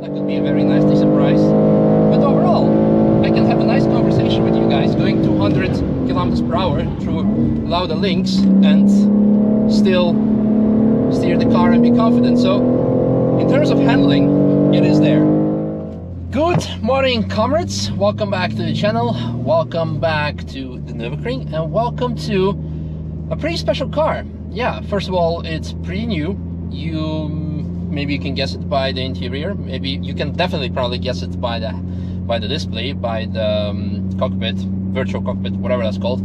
That could be a very nasty surprise. But overall, I can have a nice conversation with you guys going 200 kilometers per hour through Lauda links and still steer the car and be confident. So in terms of handling, it is there. Good morning, comrades. Welcome back to the channel. Welcome back to the Nürburgring, and welcome to a pretty special car. Yeah, first of all, it's pretty new. Maybe you can guess it by the interior. Maybe you can definitely probably guess it by the display, by the cockpit, virtual cockpit, whatever that's called.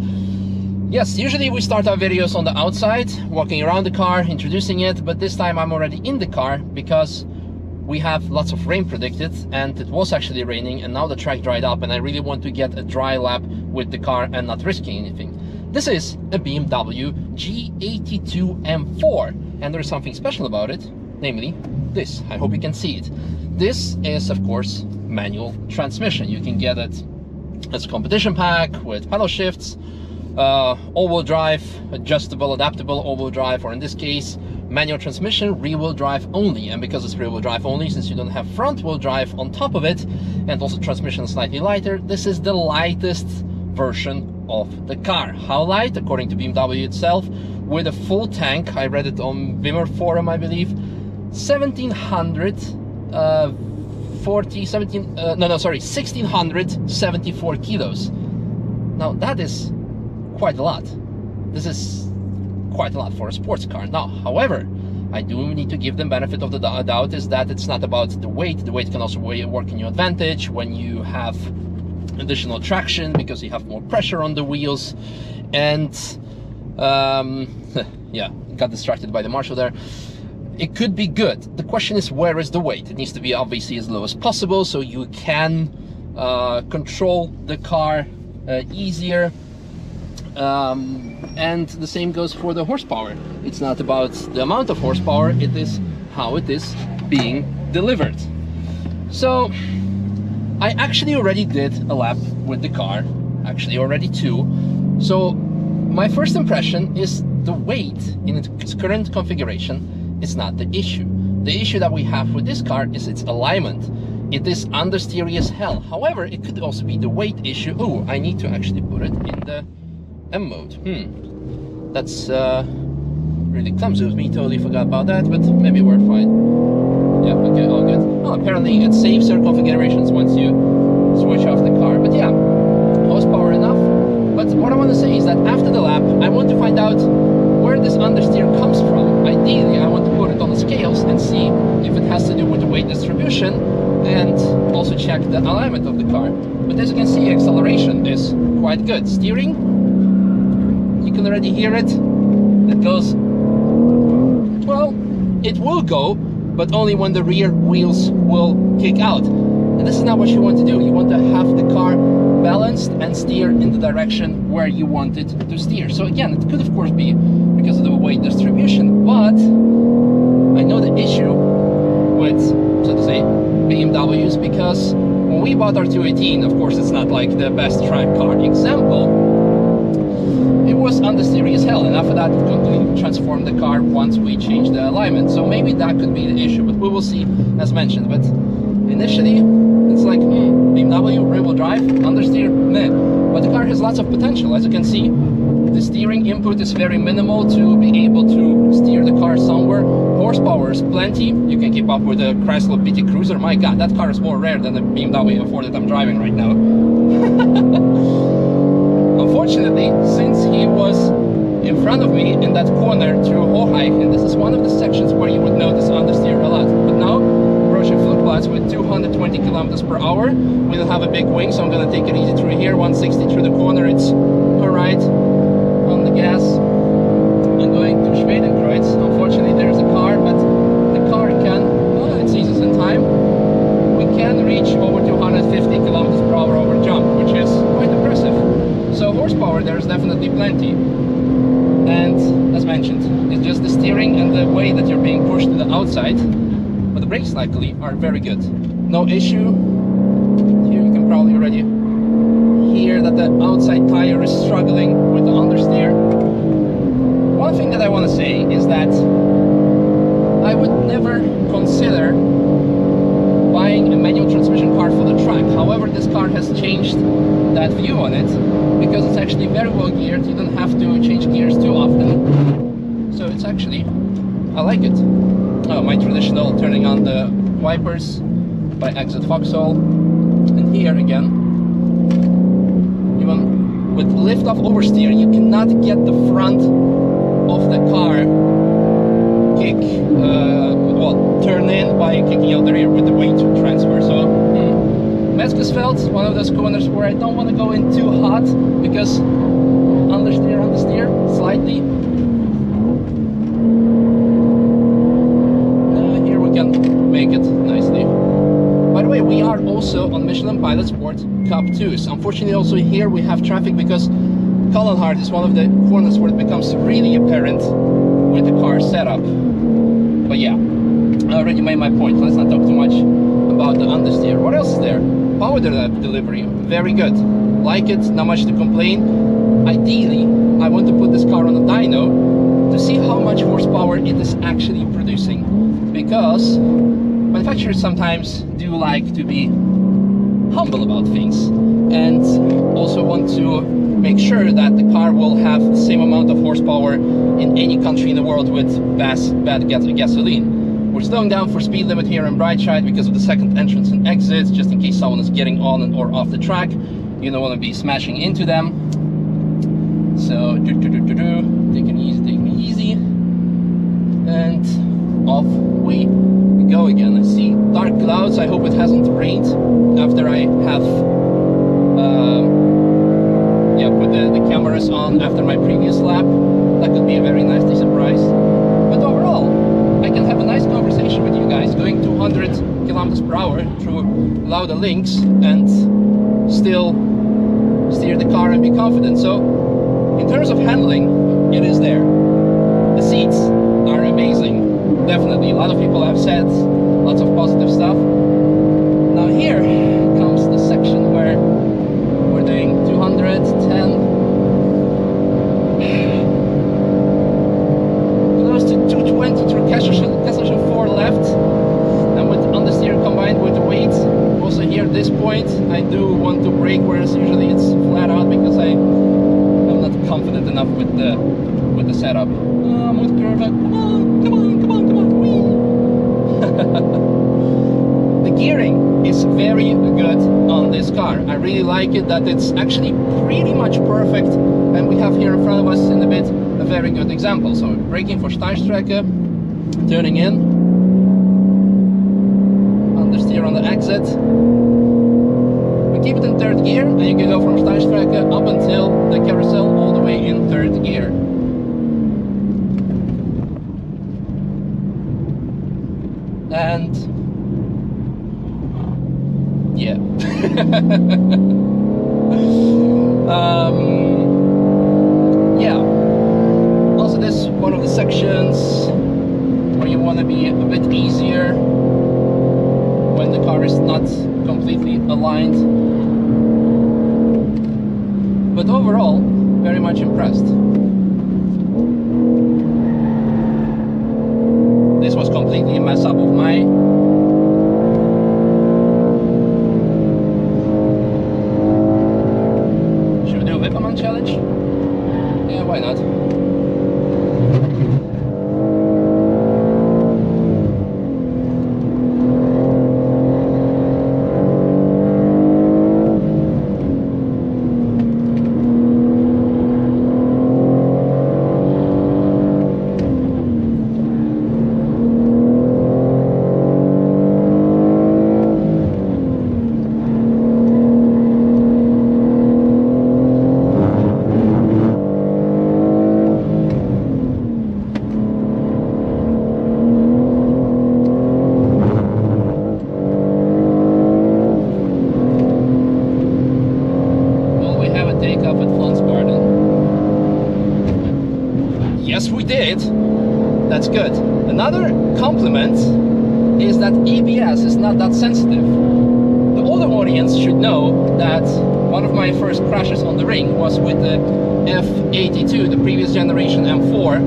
Yes, usually we start our videos on the outside, walking around the car, introducing it, but this time I'm already in the car because we have lots of rain predicted, and it was actually raining, and now the track dried up, and I really want to get a dry lap with the car and not risking anything. This is a BMW G82 M4, and there's something special about it, namely this. I hope you can see it. This is, of course, manual transmission. You can get it as a competition pack with pedal shifts, all-wheel drive, adjustable, adaptable all-wheel drive, or in this case, manual transmission, rear-wheel drive only. And because it's rear-wheel drive only, since you don't have front-wheel drive on top of it, and also transmission is slightly lighter, this is the lightest version of the car. How light? According to BMW itself, with a full tank, I read it on Wimmer forum, I believe, 1674 kilos. Now that is quite a lot. This is quite a lot for a sports car. Now, however, I do need to give them benefit of the doubt, is that it's not about the weight. The weight can also work in your advantage when you have additional traction, because you have more pressure on the wheels. And yeah, got distracted by the marshal there. It could be good. The question is, where is the weight? It needs to be obviously as low as possible, so you can control the car easier. And the same goes for the horsepower. It's not about the amount of horsepower, it is how it is being delivered. So I actually already did a lap with the car, actually already two. So my first impression is the weight in its current configuration is not the issue. The issue that we have with this car is its alignment. It is understeery as hell. However, it could also be the weight issue. Oh, I need to actually put it in the M mode. That's really clumsy of me, totally forgot about that, but maybe we're fine. Yeah, okay, all good. Well, apparently it saves your configurations once you switch off the car, but yeah, horsepower enough. But what I want to say is that after the lap, I want to find out where this understeer comes from. Ideally, I want to put it on the scales and see if it has to do with the weight distribution, and also check the alignment of the car. But as you can see, acceleration is quite good. Steering, you can already hear it. It goes, well, it will go, but only when the rear wheels will kick out. And this is not what you want to do. You want to have the car balanced and steer in the direction where you want it to steer. So again, it could of course be because of the weight distribution, but I know the issue with, so to say, BMWs, because when we bought our 218, of course it's not like the best track car example, it was understeery as hell, and after that it completely transformed the car once we changed the alignment. So maybe that could be the issue, but we will see, as mentioned. But initially it's like, BMW, rear-wheel drive, understeer, meh. But the car has lots of potential. As you can see, the steering input is very minimal to be able to steer the car somewhere. Horsepower is plenty. You can keep up with the Chrysler PT Cruiser. My god, that car is more rare than the BMW M4 that I'm driving right now. Unfortunately, since he was in front of me in that corner through Hochheim, and this is one of the sections where you would notice understeer a lot. But now, approaching Flugplatz with 220 kilometers per hour. We don't have a big wing, so I'm gonna take it easy through here. 160 through the corner, it's alright. On the gas, I'm going to Schwedenkreuz. Unfortunately, there's a car, but the car can, well, it sees us in time. We can reach over 250 kilometers per hour over jump, which is quite impressive. So horsepower, there's definitely plenty. And as mentioned, it's just the steering and the way that you're being pushed to the outside. But the brakes, luckily, are very good. No issue. Here you can probably already hear that the outside tire is struggling with the understeer. One thing that I want to say is that I would never consider buying car has changed that view on it, because it's actually very well geared. You don't have to change gears too often, so it's actually, I like it. Oh, my traditional turning on the wipers by exit foxhole, and here again, even with lift off oversteer, you cannot get the front of the car kick, well, turn in by kicking out the rear with the weight transfer. So Mezcasfeld, one of those corners where I don't want to go in too hot, because understeer slightly. Here we can make it nicely. By the way, we are also on Michelin Pilot Sport Cup 2s. Unfortunately, also here we have traffic because Collenhardt is one of the corners where it becomes really apparent with the car setup. But yeah, I already made my point. Let's not talk too much about the understeer. What else is there? Power delivery, very good. Like it, not much to complain. Ideally, I want to put this car on a dyno to see how much horsepower it is actually producing, because manufacturers sometimes do like to be humble about things, and also want to make sure that the car will have the same amount of horsepower in any country in the world with bad gasoline. We're slowing down for speed limit here in Breitscheid because of the second entrance and exits, just in case someone is getting on and or off the track. You don't want to be smashing into them. So taking it easy, and off we go again. I see dark clouds. I hope it hasn't rained after I have put the cameras on after my previous lap. That could be a very nasty surprise. But overall, I can have a nice conversation with you guys going 200 kilometers per hour through Lauda links and still steer the car and be confident. So in terms of handling, it is there. The seats are amazing, definitely. A lot of people have said lots of positive stuff. Now here comes the section where we're doing 210, close to 220 through Kesselchen 4 left, and with understeer combined with the weight. Also here at this point I do want to brake, whereas usually it's flat out because I'm not confident enough with the setup. With curve, come on, The gearing is very good on this car. I really like it, that it's actually pretty much perfect, and we have here in front of us in a bit a very good example. So braking for Steilstrecke, turning in, understeer on the exit. We keep it in third gear, and you can go from Steilstrecke up until the carousel all the way in third gear. And yeah. Yeah. Also, this is one of the sections where you want to be a bit easier when the car is not completely aligned. But overall, very much impressed. This was completely a mess up of mine. Should we do a Whipperman challenge? Yeah, why not? Yes, we did. That's good. Another compliment is that ABS is not that sensitive. The older audience should know that one of my first crashes on the ring was with the F82, the previous generation M4,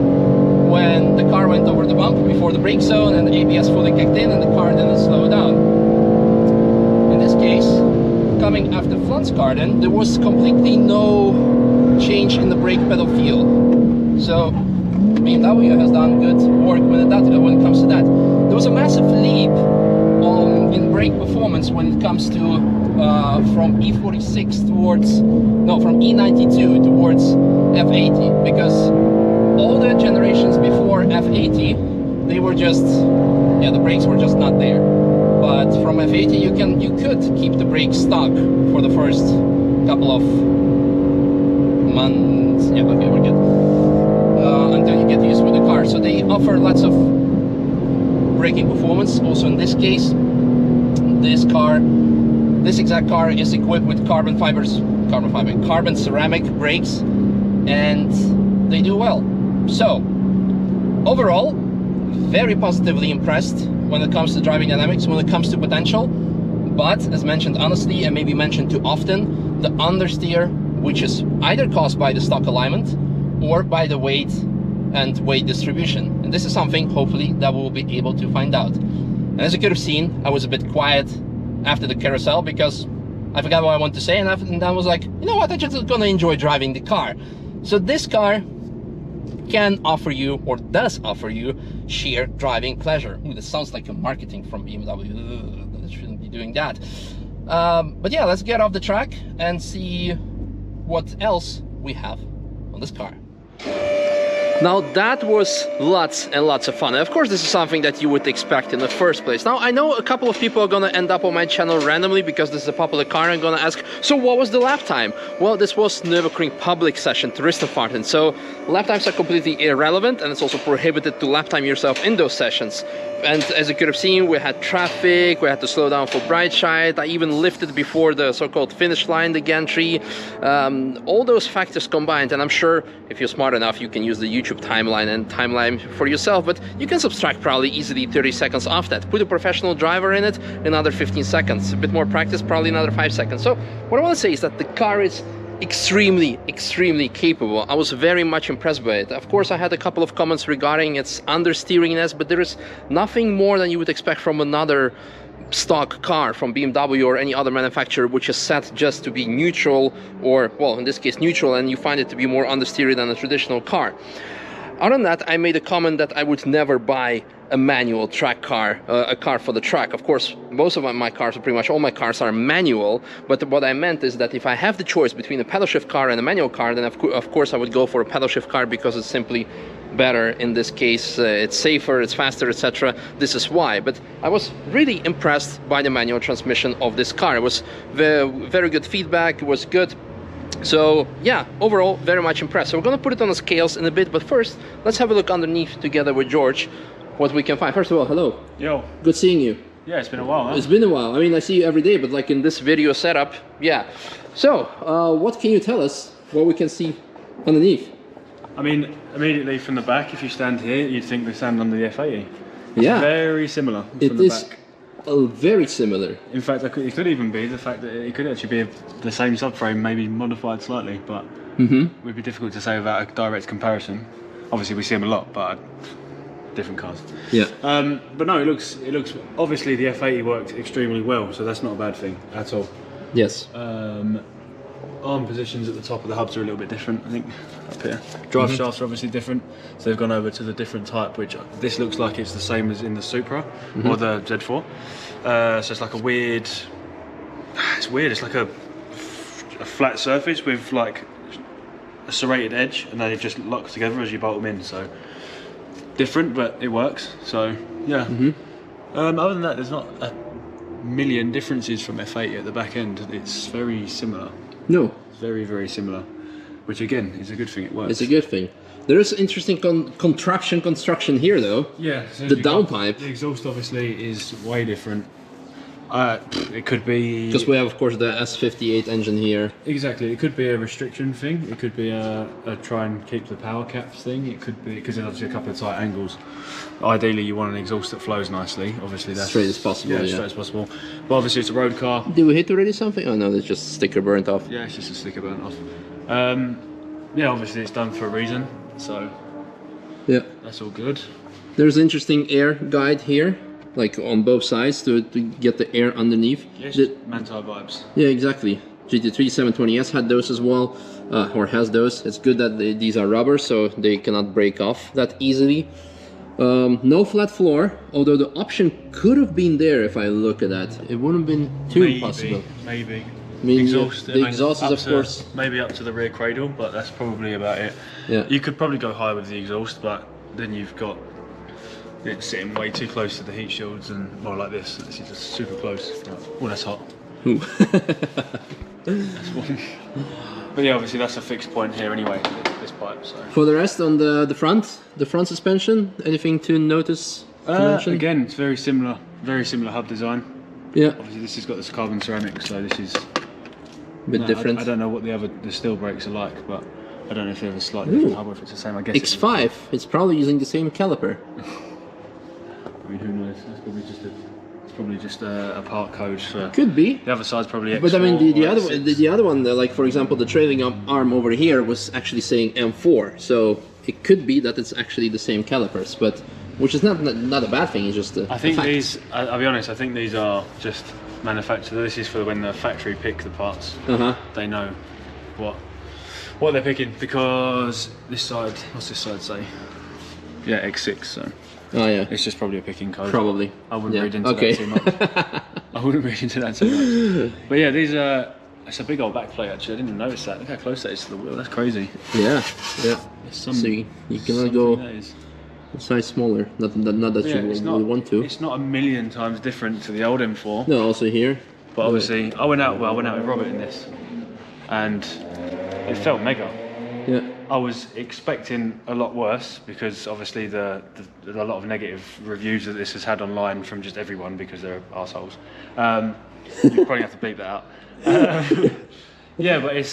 when the car went over the bump before the brake zone and the ABS fully kicked in and the car didn't slow down. In this case, the coming after Flunt's car, then there was completely no change in the brake pedal feel. So BMW has done good work when it comes to that. There was a massive leap in brake performance when it comes to from E46 towards, no, from E92 towards F80, because all the generations before F80, they were just, yeah, the brakes were just not there. But from F80 you could keep the brakes stuck for the first couple of months. Yeah, okay, we're good. Until you get used with the car. So they offer lots of braking performance. Also in this case, this exact car is equipped with carbon ceramic brakes, and they do well. So overall, very positively impressed when it comes to driving dynamics, when it comes to potential. But as mentioned honestly, and maybe mentioned too often, the understeer, which is either caused by the stock alignment or by the weight and weight distribution. And this is something hopefully that we'll be able to find out. And as you could have seen, I was a bit quiet after the carousel because I forgot what I wanted to say, and I was like, you know what, I'm just gonna enjoy driving the car. So this car can offer you, or does offer you, sheer driving pleasure. Ooh, this sounds like a marketing from BMW. Ugh, I shouldn't be doing that. But yeah, let's get off the track and see what else we have on this car. Now that was lots and lots of fun. And of course, this is something that you would expect in the first place. Now, I know a couple of people are gonna end up on my channel randomly because this is a popular car and gonna ask, so what was the lap time? Well, this was Nürburgring public session, Touristenfahrten. So lap times are completely irrelevant, and it's also prohibited to lap time yourself in those sessions. And as you could have seen, we had traffic, we had to slow down for bright side. I even lifted before the so-called finish line, the gantry. All those factors combined, and I'm sure if you're smart enough, you can use the YouTube timeline for yourself, but you can subtract probably easily 30 seconds off that. Put a professional driver in it, another 15 seconds. A bit more practice, probably another 5 seconds. So what I want to say is that the car is extremely capable. I was very much impressed by it. Of course, I had a couple of comments regarding its understeeriness, but there is nothing more than you would expect from another stock car from BMW or any other manufacturer, which is set just to be neutral, or, well, in this case neutral, and you find it to be more understeery than a traditional car. Other than that, I made a comment that I would never buy a manual track car, a car for the track. Of course, most of my cars, or pretty much all my cars, are manual, but what I meant is that if I have the choice between a pedal shift car and a manual car, then of course I would go for a pedal shift car because it's simply better in this case. It's safer, it's faster, etc. This is why. But I was really impressed by the manual transmission of this car. It was very good feedback, it was good. So yeah, overall, very much impressed. So we're gonna put it on the scales in a bit, but first, let's have a look underneath together with George, what we can find. First of all, hello. Yo. Good seeing you. Yeah, it's been a while, huh? It's been a while. I mean, I see you every day, but like in this video setup, yeah. So, what can you tell us, what we can see underneath? I mean, immediately from the back, if you stand here, you'd think we stand under the F80. It's yeah. very similar from it the is back. Very similar. In fact, it could even be the fact that it could actually be the same subframe, maybe modified slightly, but it would be difficult to say without a direct comparison. Obviously, we see them a lot, but different cars. Yeah. But no, it looks obviously the F80 worked extremely well, so that's not a bad thing at all. Yes. Arm positions at the top of the hubs are a little bit different, I think, up here. Drive shafts are obviously different, so they've gone over to the different type, which this looks like it's the same as in the Supra or the Z4. So it's like a weird, it's like a flat surface with like a serrated edge, and they just lock together as you bolt them in, so different, but it works. So yeah. Other than that, there's not a million differences from F80 at the back end. It's very similar. No. It's very similar, which again is a good thing. It works. It's a good thing. There is interesting construction here, though. Yeah. So the downpipe. The exhaust obviously is way different. It could be because we have, of course, the S58 engine here. Exactly. It could be a restriction thing. It could be a try and keep the power caps thing. It could be because there's obviously a couple of tight angles. Ideally, you want an exhaust that flows nicely. Obviously, that's straight as possible. Yeah, straight as possible. But obviously, it's a road car. Did we hit already something? Oh no, it's just a sticker burnt off. Yeah, it's just a sticker burnt off. Yeah, obviously, it's done for a reason. So yeah, that's all good. There's an interesting air guide here. like on both sides to get the air underneath. Yes, Manthey vibes. Yeah, exactly. GT3 720S had those as well, or has those. It's good that these are rubber, so they cannot break off that easily. No flat floor, although the option could have been there if I look at that. It wouldn't have been too possible. Maybe. I mean, exhaust, the exhaust is, of course... Maybe up to the rear cradle, but that's probably about it. Yeah. You could probably go higher with the exhaust, but then you've got it sitting way too close to the heat shields and more like this. This is just super close. Oh, that's hot. That's one. But yeah, obviously that's a fixed point here anyway, this pipe. So. For the rest, on the front suspension, anything to notice? Again, it's very similar hub design. Yeah. Obviously this has got this carbon ceramic, so this is a bit different. I don't know what the steel brakes are like, but I don't know if they have a slightly different hub or if it's the same. I guess X5, it's probably using the same caliper. I mean, who knows? It's probably just a part code for. Could be. The other side's probably X4. But I mean, the other one, like for example, the trailing arm over here was actually saying M4, so it could be that it's actually the same calipers, but which is not a bad thing. It's just I think these. I'll be honest. I think these are just manufactured. This is for when the factory pick the parts. They know what they're picking, because this side. What's this side say? Yeah, X6. So. Oh yeah. It's just probably a picking code. Probably. I wouldn't read into that too much. I wouldn't read into that too much. But yeah, these are. It's a big old back plate actually. I didn't even notice that. Look how close that is to the wheel. That's crazy. Yeah. Yeah. So you cannot go a size smaller. Not that you will want to. It's not a million times different to the old M4. No, also here. But obviously, I went out with Robert in this, and it felt mega. Yeah. I was expecting a lot worse, because obviously a lot of negative reviews that this has had online from just everyone because they're arseholes. You probably have to bleep that out. Yeah, but it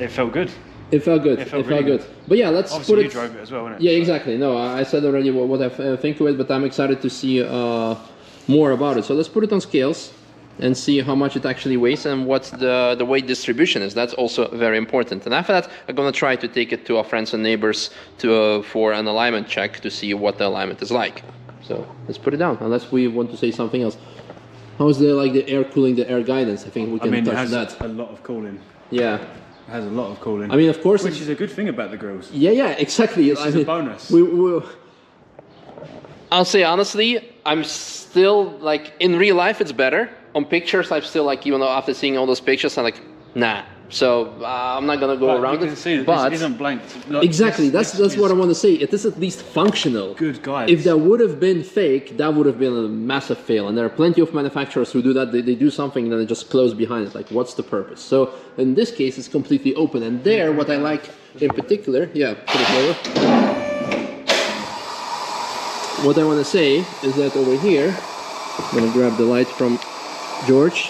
felt good. It felt good. It felt good. But yeah, let's obviously put it. You drove it as well, didn't it? Yeah, exactly. No, I said already what I think of it, but I'm excited to see more about it. So let's put it on scales and see how much it actually weighs and what the weight distribution is. That's also very important. And after that, I'm gonna try to take it to our friends and neighbors for an alignment check to see what the alignment is like. So let's put it down, unless we want to say something else. How's the air cooling, the air guidance? I think we can touch that. It has a lot of cooling. Yeah. It has a lot of cooling. I mean, of course. Which is a good thing about the grills. Yeah, exactly. This is a bonus. I'll say honestly, I'm still like, in real life it's better. On pictures, I'm still like, even though after seeing all those pictures, I'm like, nah. So I'm not gonna go around it. You can see that this isn't blanked. Exactly, that's what I want to say. It is at least functional. Good guys. If that would have been fake, that would have been a massive fail. And there are plenty of manufacturers who do that. They do something and then they just close behind it. Like, what's the purpose? So in this case, it's completely open. And there, what I like in particular, yeah, put it lower. What I want to say is that over here, I'm gonna grab the light from George.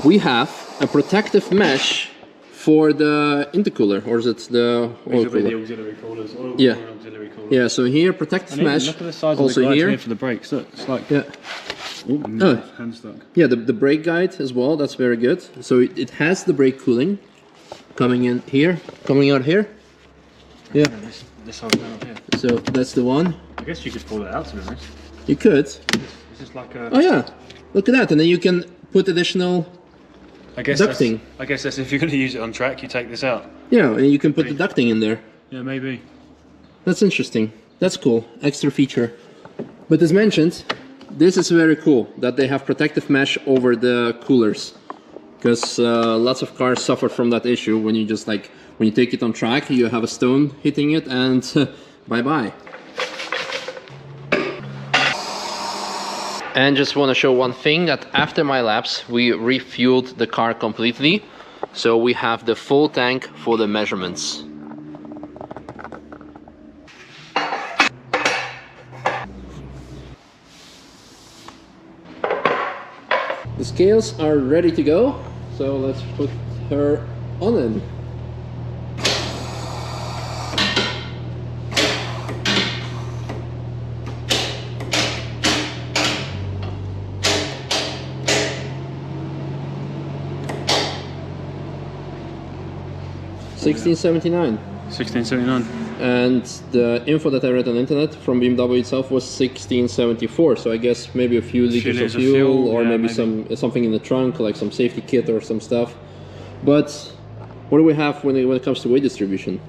We have a protective mesh for the intercooler, or is it the oil cooler? The auxiliary coolers. Yeah. Auxiliary coolers. Yeah, so here, protective mesh. Look at the size also of the guide here for the brakes. Look, it's like hand stuck. Yeah, the brake guide as well. That's very good. So it has the brake cooling coming in here, coming out here. Yeah. This whole down here. So that's the one. I guess you could pull that out, to be honest. You could. It's just like a. Oh yeah, look at that, and then you can put additional. Ducting. I guess that's if you're going to use it on track, you take this out. Yeah, and you can put the ducting in there. Yeah, maybe. That's interesting. That's cool. Extra feature. But as mentioned, this is very cool that they have protective mesh over the coolers, because lots of cars suffer from that issue when you just like when you take it on track, you have a stone hitting it, and bye bye. And just want to show one thing, that after my laps we refueled the car completely, so we have the full tank for the measurements. The scales are ready to go, so let's put her on in. $16.79. 16.79. and the info that I read on the internet from BMW itself was 1674. So I guess maybe a few liters of fuel, or maybe something in the trunk, like some safety kit or some stuff. But what do we have when it comes to weight distribution?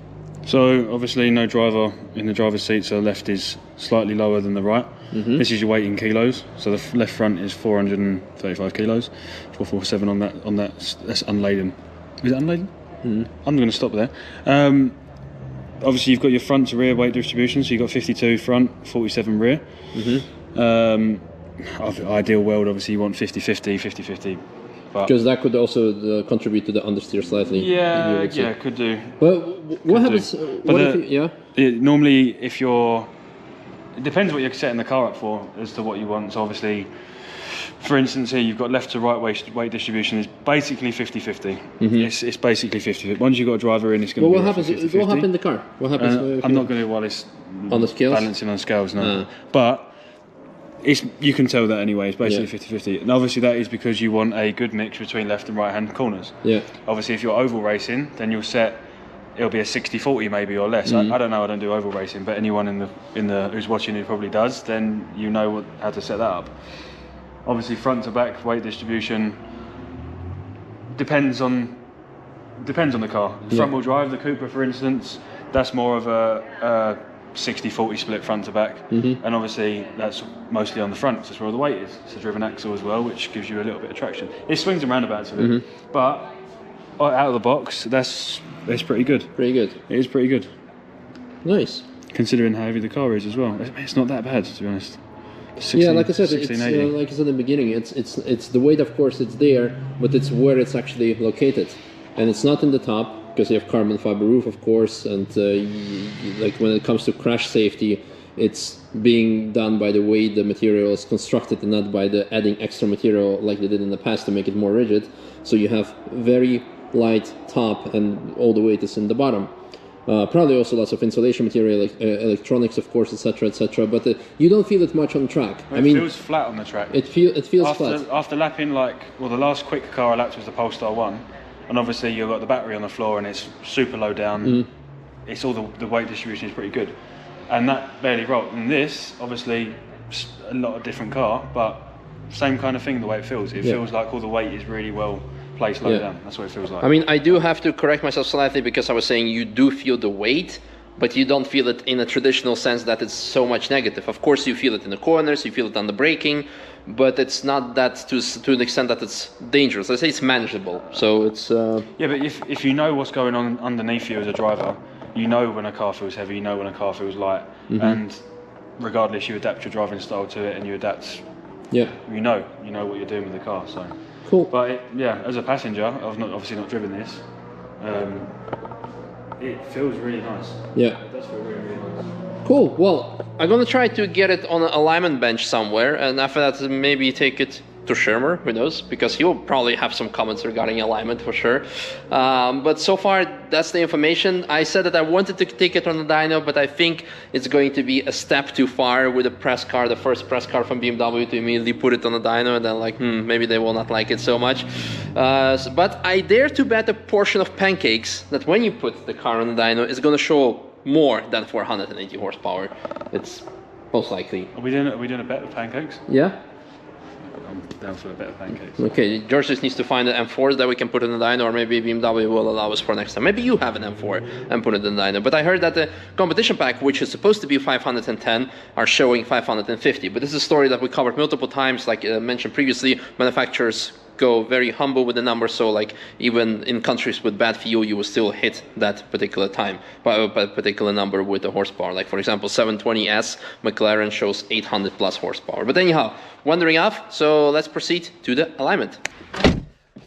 So obviously no driver in the driver's seat, so the left is slightly lower than the right. This is your weight in kilos. So the left front is 435 kilos, 447 on that. That's unladen. Is it unladen? I'm going to stop there. Obviously you've got your front to rear weight distribution, so you've got 52 front, 47 rear. Ideal world, obviously you want 50-50, 50-50. Because that could also contribute to the understeer slightly. Yeah, could do. Well, what happens? Normally, if you're, it depends what you're setting the car up for as to what you want. So obviously, for instance, here you've got left to right weight distribution is basically 50-50. It's basically 50-50. Once you've got a driver in, it's going to be. What happens? What happens in the car? What happens? I'm not going to while it's on the scales, balancing on scales, no. But you can tell that anyway, it's basically 50-50. And obviously that is because you want a good mix between left and right hand corners. Obviously if you're oval racing, then you'll set, it'll be a 60-40 maybe or less. I don't know, I don't do oval racing, but anyone in the who's watching who probably does, then you know how to set that up. Obviously front to back weight distribution depends on the car. Front wheel drive, the Cooper for instance, that's more of a 60-40 split front to back, and obviously that's mostly on the front, so that's where all the weight is. It's a driven axle as well, which gives you a little bit of traction. It swings and roundabouts with it, but out of the box, that's pretty good. Pretty good. It is pretty good. Nice. Considering how heavy the car is as well, it's not that bad to be honest. 16, yeah, like I said, it's, like I said in the beginning, it's the weight, of course, it's there, but it's where it's actually located, and it's not in the top. Because you have carbon fiber roof, of course, and like when it comes to crash safety, it's being done by the way the material is constructed and not by the adding extra material like they did in the past to make it more rigid. So you have very light top and all the weight is in the bottom. Probably also lots of insulation material, like electronics, of course, etc., etc. But you don't feel it much on track. It feels flat on the track. It feels flat. After lapping, the last quick car I lapped was the Polestar 1. And obviously you've got the battery on the floor and it's super low down. It's all the weight distribution is pretty good. And that barely rolled. And this, obviously, a lot of different car, but same kind of thing the way it feels. It feels like all the weight is really well placed low down. That's what it feels like. I mean, I do have to correct myself slightly because I was saying you do feel the weight, but you don't feel it in a traditional sense that it's so much negative. Of course, you feel it in the corners, you feel it on the braking, but it's not that to an extent that it's dangerous. I say it's manageable. So it's yeah, but if you know what's going on underneath you as a driver, you know when a car feels heavy, you know when a car feels light, and regardless, you adapt your driving style to it, and you adapt. Yeah, you know what you're doing with the car. So cool. But as a passenger, I've obviously not driven this. It feels really nice. Yeah, it does feel really, really nice. Cool. Well, I'm gonna try to get it on an alignment bench somewhere, and after that, maybe take it to Shermer. Who knows? Because he'll probably have some comments regarding alignment for sure. But so far, that's the information. I said that I wanted to take it on the dyno, but I think it's going to be a step too far with the press car, the first press car from BMW, to immediately put it on the dyno, and then maybe they will not like it so much. But I dare to bet a portion of pancakes that when you put the car on the dyno, it's going to show more than 480 horsepower. It's most likely. Are we doing a bet of pancakes? Yeah. I'm down for a bit of pancakes. Okay, George just needs to find an M4 that we can put in the dyno, or maybe BMW will allow us for next time. Maybe you have an M4 and put it in the dyno. But I heard that the competition pack, which is supposed to be 510, are showing 550. But this is a story that we covered multiple times. Like mentioned previously, manufacturers go very humble with the numbers, so like even in countries with bad fuel, you will still hit that particular time, by a particular number with the horsepower. Like for example, 720S McLaren shows 800 plus horsepower. But anyhow, wandering off, so let's proceed to the alignment.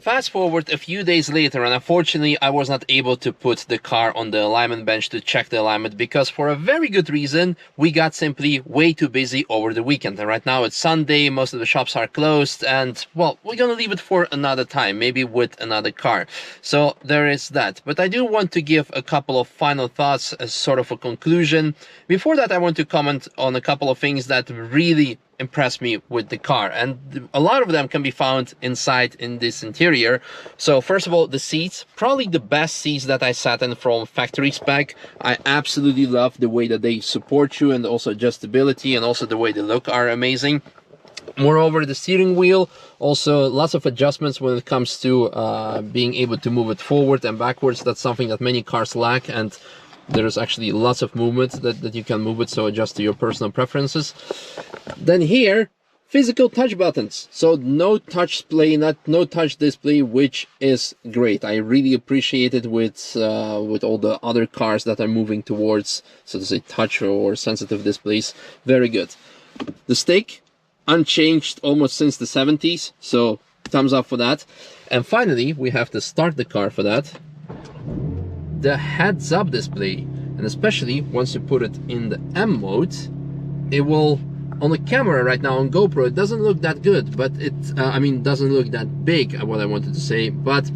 Fast forward a few days later, and unfortunately I was not able to put the car on the alignment bench to check the alignment, because for a very good reason, we got simply way too busy over the weekend. And right now it's Sunday, most of the shops are closed, and well, we're gonna leave it for another time, maybe with another car. So there is that. But I do want to give a couple of final thoughts as sort of a conclusion. Before that, I want to comment on a couple of things that really impressed me with the car, and a lot of them can be found inside in this interior. So first of all, the seats, probably the best seats that I sat in from factory spec. I absolutely love the way that they support you, and also adjustability, and also the way they look are amazing. Moreover, the steering wheel, also lots of adjustments when it comes to being able to move it forward and backwards. That's something that many cars lack, and there's actually lots of movement that you can move it, so adjust to your personal preferences. Then here, physical touch buttons. So no touch display, no touch display, which is great. I really appreciate it with all the other cars that are moving towards, so to say, touch or sensitive displays. Very good. The stick, unchanged almost since the 70s, so thumbs up for that. And finally, we have to start the car for that. The heads-up display, and especially once you put it in the M mode, it will, on the camera right now on GoPro, it doesn't look that good, but it, I mean, doesn't look that big, what I wanted to say, but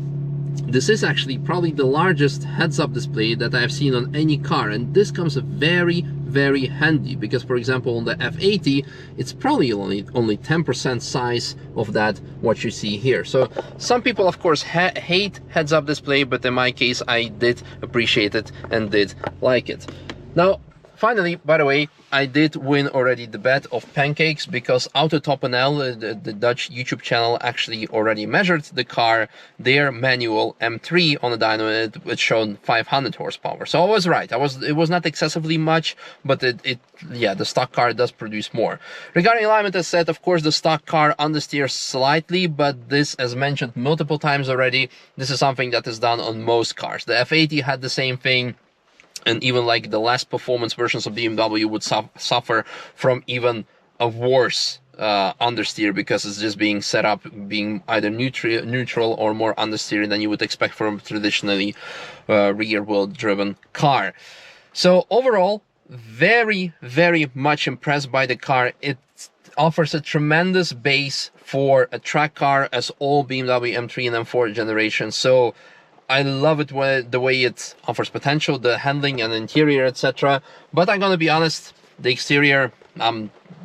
this is actually probably the largest heads-up display that I've seen on any car, and this comes very, very handy, because for example on the F80 it's probably only 10% size of that what you see here. So some people of course hate heads-up display, but in my case I did appreciate it and did like it. Now finally, by the way, I did win already the bet of pancakes, because Autotop.nl, the Dutch YouTube channel, actually already measured the car, their manual M3 on the dyno, it showed 500 horsepower. So I was right. It was not excessively much, but yeah, the stock car does produce more. Regarding alignment, as said, of course, the stock car understeers slightly, but this, as mentioned multiple times already, this is something that is done on most cars. The F80 had the same thing. And even like the less performance versions of BMW would suffer from even a worse understeer, because it's just being set up being either neutral or more understeer than you would expect from a traditionally rear-wheel driven car. So overall, very, very much impressed by the car. It offers a tremendous base for a track car, as all BMW M3 and M4 generations. So I love it the way it offers potential, the handling and interior, etc. But I'm gonna be honest, the exterior,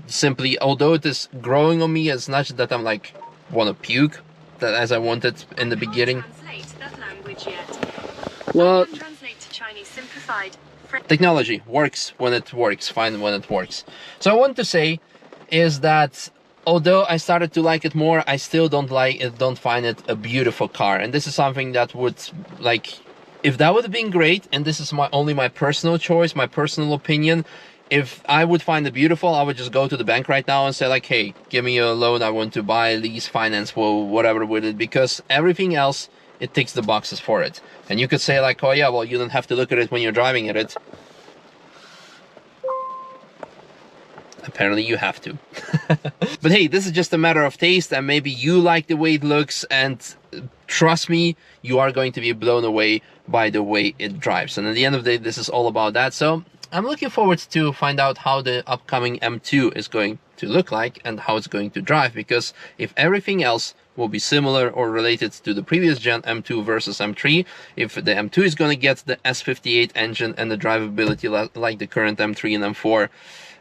simply, although it is growing on me, it's not that I'm like wanna puke that as I wanted in the beginning. Translate that language yet. Well, Translate to Chinese simplified. Technology works when it works, fine when it works. So I want to say is that although I started to like it more, I still don't find it a beautiful car. And this is something that would, like, if that would have been great, and this is only my personal choice, my personal opinion, if I would find it beautiful, I would just go to the bank right now and say like, hey, give me a loan, I want to buy, lease, finance, well, whatever with it, because everything else, it ticks the boxes for it. And you could say like, oh yeah, well, you don't have to look at it when you're driving at it. Apparently you have to. But hey, this is just a matter of taste, and maybe you like the way it looks, and trust me, you are going to be blown away by the way it drives. And at the end of the day, this is all about that. So I'm looking forward to find out how the upcoming M2 is going to look like and how it's going to drive, because if everything else will be similar or related to the previous gen M2 versus M3, if the M2 is going to get the S58 engine and the drivability like the current M3 and M4,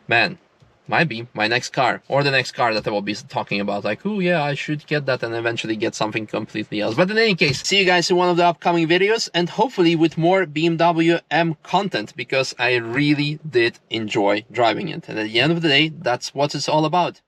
man, might be my next car, or the next car that I will be talking about, like, oh yeah, I should get that and eventually get something completely else. But in any case, see you guys in one of the upcoming videos, and hopefully with more BMW M content, because I really did enjoy driving it. And at the end of the day, that's what it's all about.